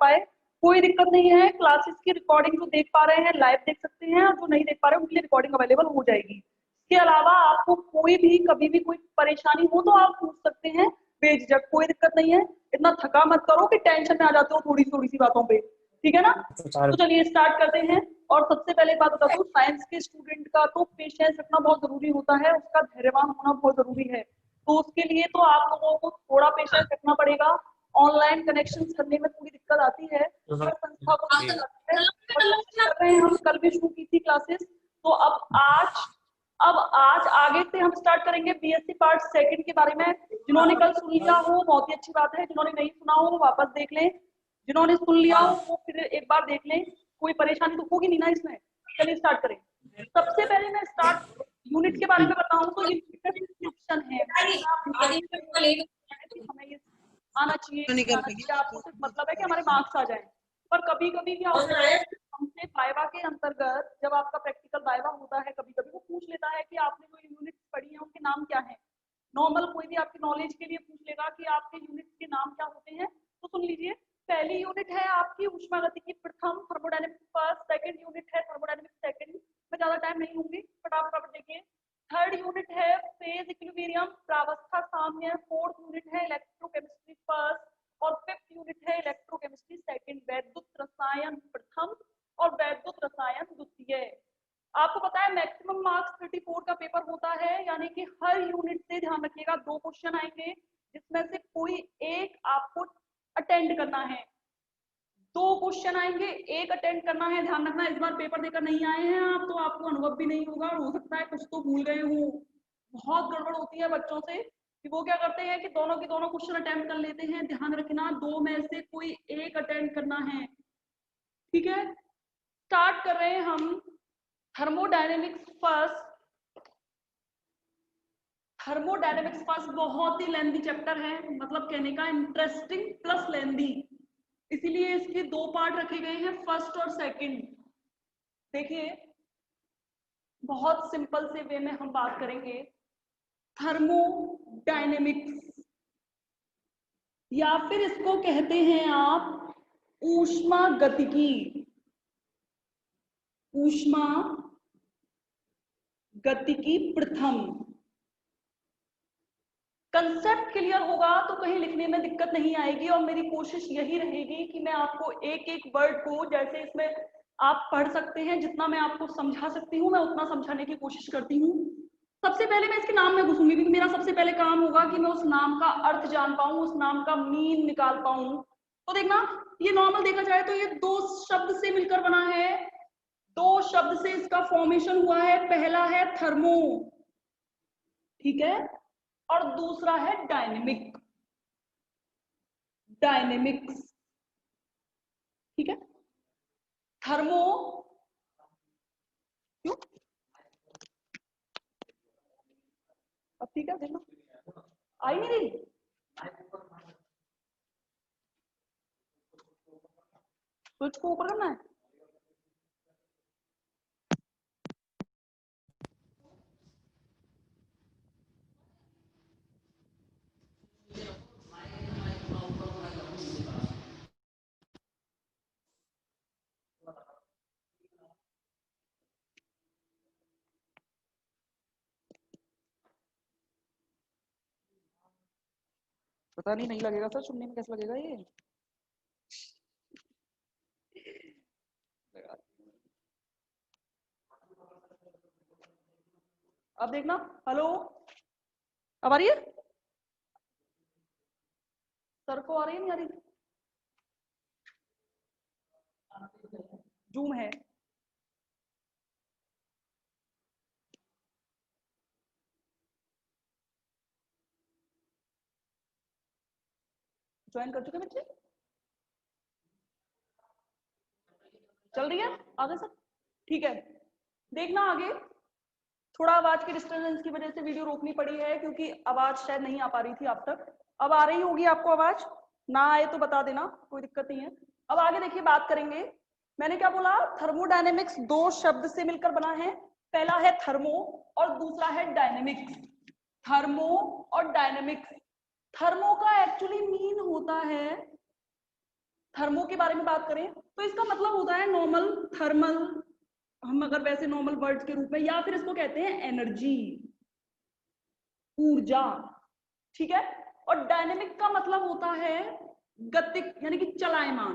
पाए, कोई दिक्कत नहीं है। क्लासेस की रिकॉर्डिंग जो देख पा रहे हैं लाइव देख सकते हैं, और जो नहीं देख पा रहे हैं उनके लिए रिकॉर्डिंग अवेलेबल हो जाएगी। इसके अलावा आपको कोई भी कभी भी कोई परेशानी हो तो आप पूछ सकते हैं बेझिझक, कोई दिक्कत नहीं है। इतना थका मत करो कि टेंशन में आ जाते हो थोड़ी सी बातों पे, ठीक है ना। तो चलिए स्टार्ट करते हैं। और सबसे पहले बात बता दूं, साइंस के स्टूडेंट का तो पेशेंस रखना बहुत जरूरी होता है, उसका धैर्यवान होना बहुत जरूरी है। तो उसके लिए तो आप लोगों को थोड़ा पेशेंस रखना पड़ेगा। ऑनलाइन कनेक्शन करने में थोड़ी दिक्कत आती है, पर संस्था को दिक्कत आती है। और कोशिश कर रहे हैं, हम कल भी शुरू की थी क्लासेस, तो अब आज आगे से हम स्टार्ट करेंगे बीएससी पार्ट सेकंड के बारे में। जिन्होंने कल सुन लिया हो बहुत ही अच्छी बात है, जिन्होंने नहीं सुना हो वो वापस देख लें, जिन्होंने सुन लिया हो वो फिर एक बार देख लें। कोई परेशानी तो होगी नहीं ना इसमें। चलिए स्टार्ट करें। सबसे पहले मैं स्टार्ट यूनिट के बारे में बताऊं तो ये डिस्क्रिप्शन है। हमें ये आना चाहिए, आपको सिर्फ मतलब है कि हमारे मार्क्स आ जाएं। पर कभी कभी क्या होता है, हमसे वाइवा के अंतर्गत जब आपका प्रैक्टिकल वाइवा होता है, कभी कभी वो पूछ लेता है कि आपने जो यूनिट पढ़ी है उनके नाम क्या है। नॉर्मल कोई भी आपकी नॉलेज के लिए पूछ लेगा कि आपके यूनिट के नाम क्या होते हैं। तो सुन लीजिए, पहली यूनिट है आपकी ऊष्मागतिकी प्रथम, थर्मोडायनेमिक्स फर्स्ट। सेकंड यूनिट है थर्मोडायनेमिक्स सेकंड, मैं ज्यादा टाइम नहीं लूंगी, फटाफट देखिए। थर्ड यूनिट है फेज इक्विलिब्रियम, प्रावस्था साम्य। फोर्थ यूनिट है इलेक्ट्रोकेमिस्ट्री फर्स्ट, और फिफ्थ यूनिट है इलेक्ट्रोकेमिस्ट्री सेकंड, वैद्युत रसायन प्रथम और वैद्युत रसायन द्वितीय। आपको पता है मैक्सिमम मार्क्स 34 का पेपर होता है, यानी कि हर यूनिट से ध्यान रखिएगा 2 क्वेश्चन आएंगे, जिसमें से कोई एक आपको अटेंड करना है। 2 क्वेश्चन आएंगे, एक अटेंड करना है। ध्यान रखना, इस बार पेपर देकर नहीं आए हैं आप तो आपको अनुभव भी नहीं होगा, और हो सकता है कुछ तो भूल गए हो। बहुत गड़बड़ होती है बच्चों से कि वो क्या करते हैं कि दोनों के दोनों क्वेश्चन अटेम्प्ट कर लेते हैं। ध्यान रखना 2 में से कोई एक अटेंड करना है, ठीक है। स्टार्ट कर रहे हैं हम थर्मोडायनेमिक्स फर्स्ट। थर्मोडायनेमिक्स फर्स्ट बहुत ही लेंथी चैप्टर है, मतलब कहने का इंटरेस्टिंग प्लस लेंथी, इसीलिए इसके 2 पार्ट रखे गए हैं, फर्स्ट और सेकंड। देखिए बहुत सिंपल से वे में हम बात करेंगे। थर्मोडायनेमिक्स या फिर इसको कहते हैं आप ऊष्मागतिकी, ऊष्मागतिकी प्रथम। कंसेप्ट क्लियर होगा तो कहीं लिखने में दिक्कत नहीं आएगी, और मेरी कोशिश यही रहेगी कि मैं आपको एक एक वर्ड को, जैसे इसमें आप पढ़ सकते हैं, जितना मैं आपको समझा सकती हूँ मैं उतना समझाने की कोशिश करती हूँ। सबसे पहले मैं इसके नाम में घुसूंगी, क्योंकि मेरा सबसे पहले काम होगा कि मैं उस नाम का अर्थ जान पाऊं, उस नाम का मीन निकाल पाऊं। तो देखना, ये नॉर्मल देखा जाए तो ये 2 शब्द से मिलकर बना है, 2 शब्द से इसका फॉर्मेशन हुआ है। पहला है थर्मो, ठीक है, और दूसरा है डायनेमिक, डायनेमिक्स, ठीक है। थर्मो क्यों, अब ठीक है, देखना आई नहीं रही। स्विच को ऊपर करना है। पता नहीं लगेगा सर, सुनने में कैसा लगेगा ये। अब देखना, हेलो, अब आ रही है, सर को आ रही है नहीं आ रही, जूम है। ज्वाइन कर चुके बच्चे, चल रही है आगे सर, ठीक है। देखना आगे, थोड़ा आवाज के डिस्टर्बेंस की वजह से वीडियो रोकनी पड़ी है, क्योंकि आवाज शायद नहीं आ पा रही थी आप तक। अब आ रही होगी आपको आवाज, ना आए तो बता देना, कोई दिक्कत नहीं है। अब आगे देखिए बात करेंगे। मैंने क्या बोला, थर्मोडायनेमिक्स 2 शब्द से मिलकर बना है, पहला है थर्मो और दूसरा है डायनेमिक्स। थर्मो और डायनेमिक्स, थर्मो का एक्चुअली मीन होता है थर्मो के बारे में बात करें तो इसका मतलब होता है नॉर्मल, थर्मल, हम अगर वैसे नॉर्मल वर्ड्स के रूप में, या फिर इसको कहते हैं एनर्जी, ऊर्जा, ठीक है। और डायनेमिक का मतलब होता है गतिक, यानी कि चलायमान।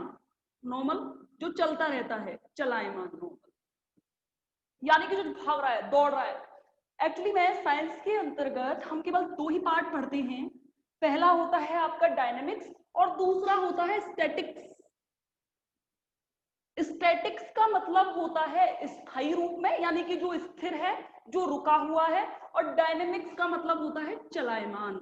नॉर्मल जो चलता रहता है, चलायमान नॉर्मल, यानी कि जो भाग रहा है, दौड़ रहा है। एक्चुअली में साइंस के अंतर्गत हम केवल दो ही पार्ट पढ़ते हैं, पहला होता है आपका डायनेमिक्स और दूसरा होता है स्टैटिक्स। स्टैटिक्स का मतलब होता है स्थायी रूप में, यानी कि जो स्थिर है, जो रुका हुआ है, और डायनेमिक्स का मतलब होता है चलायमान।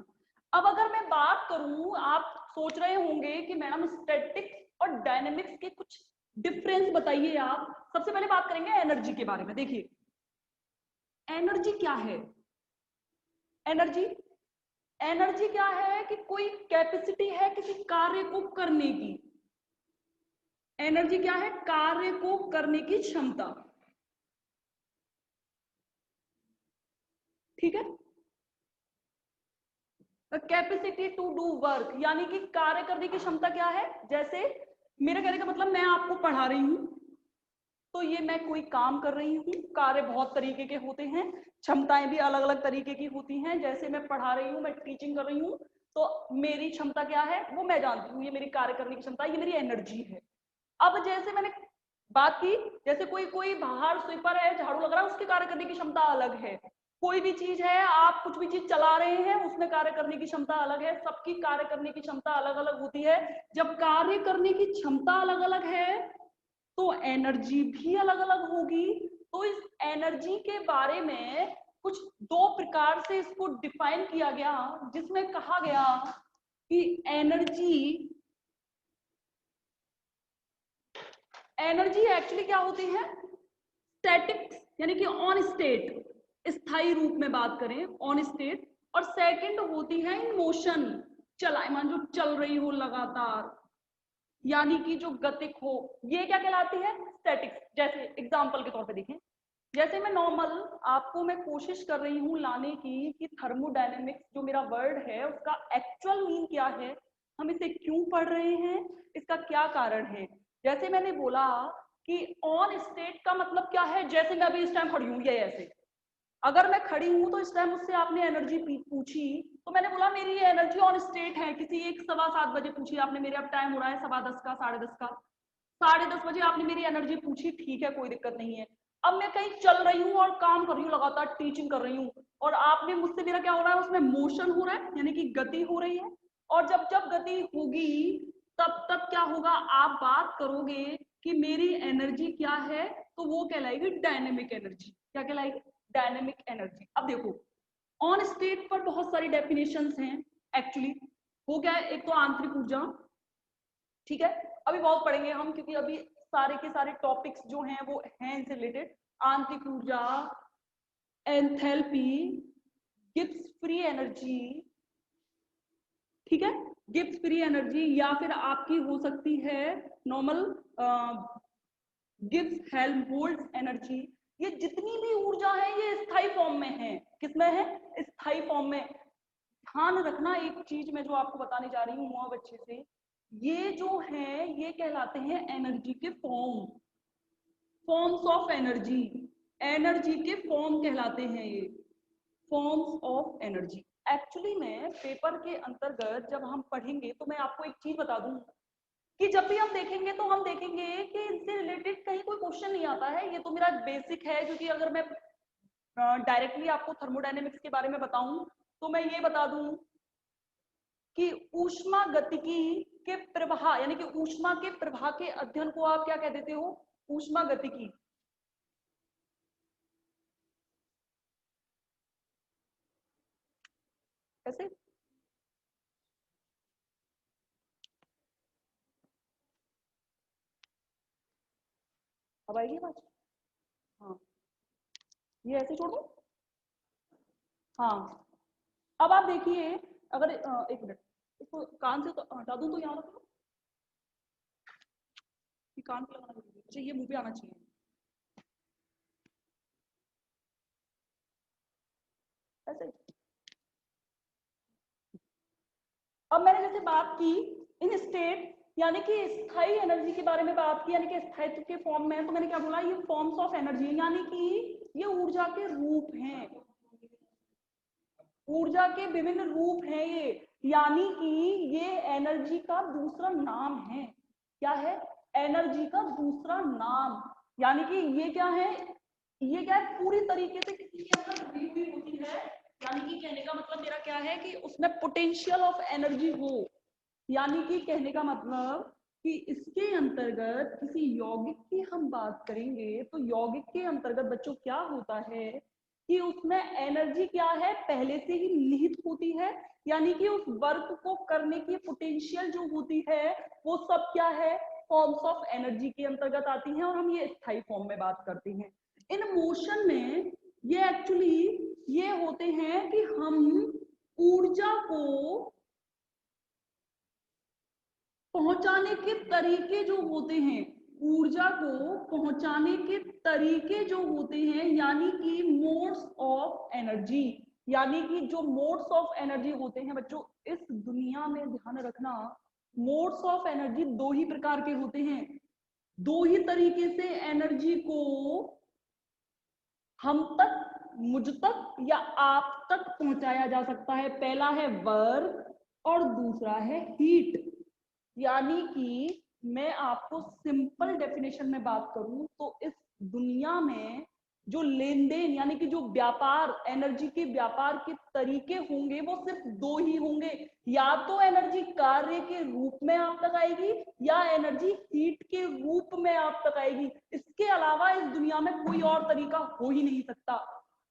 अब अगर मैं बात करूं, आप सोच रहे होंगे कि मैडम स्टैटिक्स और डायनेमिक्स के कुछ डिफरेंस बताइए आप। सबसे पहले बात करेंगे एनर्जी के बारे में। देखिए एनर्जी क्या है। एनर्जी, एनर्जी क्या है कि कोई कैपेसिटी है किसी कार्य को करने की। एनर्जी क्या है? कार्य को करने की क्षमता, ठीक है। कैपेसिटी टू डू वर्क, यानी कि कार्य करने की क्षमता क्या है। जैसे मेरा कहने का मतलब, मैं आपको पढ़ा रही हूं तो ये मैं कोई काम कर रही हूँ। कार्य बहुत तरीके के होते हैं, क्षमताएं भी अलग अलग तरीके की होती हैं। जैसे मैं पढ़ा रही हूँ, मैं टीचिंग कर रही हूँ, तो मेरी क्षमता क्या है वो मैं जानती हूँ, ये मेरी कार्य करने की क्षमता, ये मेरी एनर्जी है। अब जैसे मैंने बात की, जैसे कोई कोई बाहर स्वीपर है, झाड़ू लग रहा है, उसके कार्य करने की क्षमता अलग है। कोई भी चीज है, आप कुछ भी चीज चला रहे हैं, उसमें कार्य करने की क्षमता अलग है। सबकी कार्य करने की क्षमता अलग अलग होती है। जब कार्य करने की क्षमता अलग अलग है तो एनर्जी भी अलग अलग होगी। तो इस एनर्जी के बारे में कुछ दो प्रकार से इसको डिफाइन किया गया, जिसमें कहा गया कि एनर्जी, एनर्जी एक्चुअली क्या होती है, स्टैटिक, यानी कि ऑन स्टेट, स्थायी रूप में बात करें ऑन स्टेट। और सेकंड होती है इन मोशन, चलायमान, जो चल रही हो लगातार, यानी कि जो गतिक हो, ये क्या कहलाती है, स्टैटिक्स। जैसे एग्जांपल के तौर पे देखें, जैसे मैं नॉर्मल आपको मैं कोशिश कर रही हूं लाने की कि थर्मोडायनेमिक्स जो मेरा वर्ड है उसका एक्चुअल मीन क्या है, हम इसे क्यों पढ़ रहे हैं, इसका क्या कारण है। जैसे मैंने बोला कि ऑन स्टेट का मतलब क्या है, जैसे मैं अभी इस टाइम खड़ी हूं, ये ऐसे, अगर मैं खड़ी हूं तो इस टाइम मुझसे आपने एनर्जी पूछी, तो मैंने बोला मेरी ये एनर्जी ऑन स्टेट है। किसी एक 7:15 बजे पूछी आपने, मेरे अब टाइम हो रहा है 10:15 का, 10:30 का, 10:30 बजे आपने मेरी एनर्जी पूछी, ठीक है कोई दिक्कत नहीं है। अब मैं कहीं चल रही हूँ और काम कर रही हूँ, लगातार टीचिंग कर रही हूँ, और आपने मुझसे, मेरा क्या हो रहा है, उसमें मोशन हो रहा है, यानी कि गति हो रही है। और जब जब गति होगी तब तब क्या होगा, आप बात करोगे कि मेरी एनर्जी क्या है, तो वो कहलाएगी डायनेमिक एनर्जी। क्या कहलाएगी? Dynamic energy. अब देखो ऑन स्टेट पर बहुत सारी डेफिनेशंस हैं एक्चुअली। वो क्या है, एक तो आंतरिक ऊर्जा, ठीक है, अभी बहुत पढ़ेंगे हम, क्योंकि अभी सारे के सारे टॉपिक्स जो हैं वो हैं इनसे रिलेटेड। आंतरिक ऊर्जा, एंथैल्पी, गिब्स फ्री एनर्जी, ठीक है, गिब्स फ्री एनर्जी, या फिर आपकी हो सकती है नॉर्मल गिब्स हेल्महोल्ट्ज एनर्जी। ये जितनी भी ऊर्जा है ये स्थायी फॉर्म में है। किसमें है? स्थायी फॉर्म में। ध्यान रखना एक चीज मैं जो आपको बताने जा रही हूँ बहुत अच्छे से, ये जो है ये कहलाते हैं एनर्जी के form, forms of energy. Energy के फॉर्म कहलाते हैं ये, फॉर्म्स ऑफ एनर्जी। एक्चुअली में पेपर के अंतर्गत जब हम पढ़ेंगे तो मैं आपको एक चीज बता दूं कि जब भी हम देखेंगे तो हम देखेंगे कि इनसे रिलेटेड कहीं कोई क्वेश्चन नहीं आता है। ये तो मेरा बेसिक है, क्योंकि अगर मैं डायरेक्टली आपको थर्मोडायनेमिक्स के बारे में बताऊं तो मैं ये बता दूं कि ऊष्मा गतिकी के प्रवाह, यानी कि ऊष्मा के प्रवाह के अध्ययन को आप क्या कह देते हो? ऊष्मा गतिकी। कैसे? अब आएगी बात? हाँ, ये ऐसे छोड़ दो। हाँ, अब आप देखिए, अगर एक मिनट, इसको कान से तो हटा दूं तो यहाँ रख लो, ये कान पे लगाना जरूरी है। अच्छा, ये मुंह पे आना चाहिए ऐसे। अब मैंने जैसे बात की इन स्टेट, यानी कि स्थायी एनर्जी के बारे में बात की, यानी कि स्थायित्व के फॉर्म में, तो मैंने क्या बोला, ये फॉर्म्स ऑफ एनर्जी, यानी कि ये ऊर्जा के रूप हैं, ऊर्जा के विभिन्न रूप हैं ये, यानी कि ये एनर्जी का दूसरा नाम है। क्या है? एनर्जी का दूसरा नाम। यानी कि ये क्या है, ये क्या है, पूरी तरीके से किसी के अंदर भरी हुई होती है। यानी कि कहने का मतलब मेरा क्या है कि उसमें पोटेंशियल ऑफ एनर्जी हो। यानी कि कहने का मतलब कि इसके अंतर्गत किसी यौगिक की हम बात करेंगे तो यौगिक के अंतर्गत बच्चों क्या होता है कि उसमें एनर्जी क्या है, पहले से ही निहित होती है। यानी कि उस वर्क को करने की पोटेंशियल जो होती है वो सब क्या है, फॉर्म्स ऑफ एनर्जी के अंतर्गत आती हैं, और हम ये स्थायी फॉर्म में बात करते हैं। इन मोशन में ये एक्चुअली ये होते हैं कि हम ऊर्जा को पहुंचाने के तरीके जो होते हैं, ऊर्जा को पहुंचाने के तरीके जो होते हैं, यानी कि मोड्स ऑफ एनर्जी, यानी कि जो मोड्स ऑफ एनर्जी होते हैं बच्चों, इस दुनिया में ध्यान रखना, मोड्स ऑफ एनर्जी दो ही प्रकार के होते हैं। दो ही तरीके से एनर्जी को हम तक, मुझ तक या आप तक पहुंचाया जा सकता है। पहला है वर्क और दूसरा है हीट। यानी कि मैं आपको सिंपल डेफिनेशन में बात करूं तो इस दुनिया में जो लेन देन, यानी कि जो व्यापार, एनर्जी के व्यापार के तरीके होंगे वो सिर्फ दो ही होंगे। या तो एनर्जी कार्य के रूप में आप तक आएगी या एनर्जी हीट के रूप में आप तक आएगी। इसके अलावा इस दुनिया में कोई और तरीका हो ही नहीं सकता।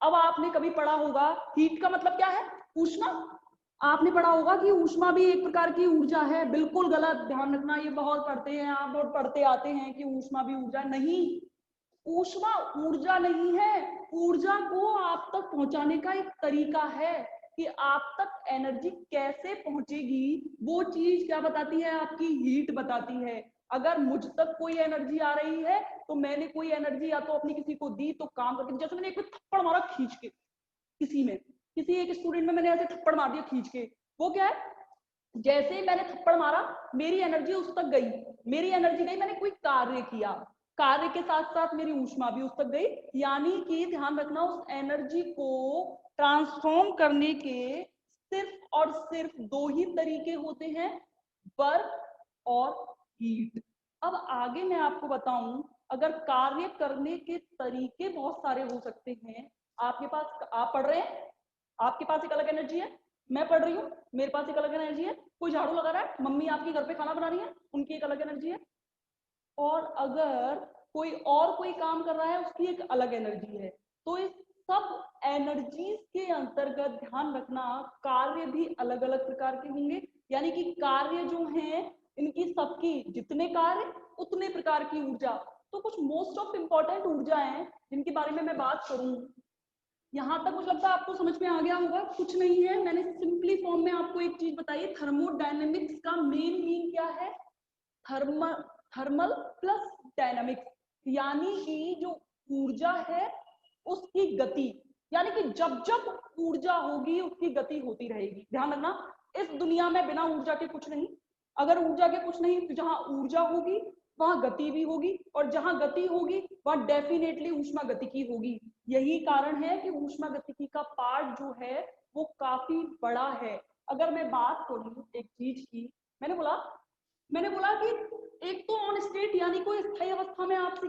अब आपने कभी पढ़ा होगा हीट का मतलब क्या है, ऊष्मा। आपने पढ़ा होगा कि ऊष्मा भी एक प्रकार की ऊर्जा है। बिल्कुल गलत, ध्यान रखना, ये बहुत पढ़ते हैं आप, बहुत पढ़ते आते हैं कि ऊष्मा भी ऊर्जा। नहीं, ऊष्मा ऊर्जा नहीं है, ऊर्जा को आप तक पहुंचाने का एक तरीका है कि आप तक एनर्जी कैसे पहुंचेगी। वो चीज क्या बताती है, आपकी हीट बताती है। अगर मुझ तक कोई एनर्जी आ रही है तो मैंने कोई एनर्जी या तो अपनी किसी को दी तो काम करके, जैसे मैंने एक थप्पड़ मारा खींच के किसी में, किसी एक स्टूडेंट में मैंने ऐसे थप्पड़ मार दिया खींच के, वो क्या है, जैसे ही मैंने थप्पड़ मारा मेरी एनर्जी उस तक गई, मेरी एनर्जी गई, मैंने कोई कार्य किया, कार्य के साथ साथ मेरी ऊष्मा भी उस तक गई। यानी कि ध्यान रखना, उस एनर्जी को ट्रांसफॉर्म करने के सिर्फ और सिर्फ दो ही तरीके होते हैं, वर्क और हीट। अब आगे मैं आपको बताऊं, अगर कार्य करने के तरीके बहुत सारे हो सकते हैं, आपके पास, आप पढ़ रहे हैं, आपके पास एक अलग एनर्जी है, मैं पढ़ रही हूँ, मेरे पास एक अलग एनर्जी है, कोई झाड़ू लगा रहा है, मम्मी आपकी घर पे खाना बना रही है, उनकी एक अलग एनर्जी है, और अगर कोई और कोई काम कर रहा है उसकी एक अलग एनर्जी है। तो इस सब एनर्जीज के अंतर्गत ध्यान रखना, कार्य भी अलग अलग प्रकार के होंगे। यानी कि कार्य जो हैं इनकी सबकी जितने कार्य उतने प्रकार की ऊर्जा। तो कुछ मोस्ट ऑफ इंपॉर्टेंट ऊर्जा है जिनके बारे में मैं बात करूं, यहां तक मुझे लगता है आपको समझ में आ गया होगा। कुछ नहीं है, मैंने सिंपली फॉर्म में आपको एक चीज बताई, थर्मोडायनेमिक्स का मेन मीन क्या है, थर्मल, थर्मल प्लस डायनामिक्स। यानी कि जो ऊर्जा है उसकी गति, यानी कि जब जब ऊर्जा होगी उसकी गति होती रहेगी। ध्यान रखना, इस दुनिया में बिना ऊर्जा के कुछ नहीं। अगर ऊर्जा के कुछ नहीं तो जहां ऊर्जा होगी वहां गति भी होगी, और जहां गति होगी वहां डेफिनेटली ऊष्मा गतिकी होगी। यही कारण है कि ऊष्मा गतिकी का पार्ट जो है वो काफी बड़ा है। अगर मैं बात करूं एक चीज की, मैंने बोला कि एक तो ऑन स्टेट यानी कोई स्थायी अवस्था में आप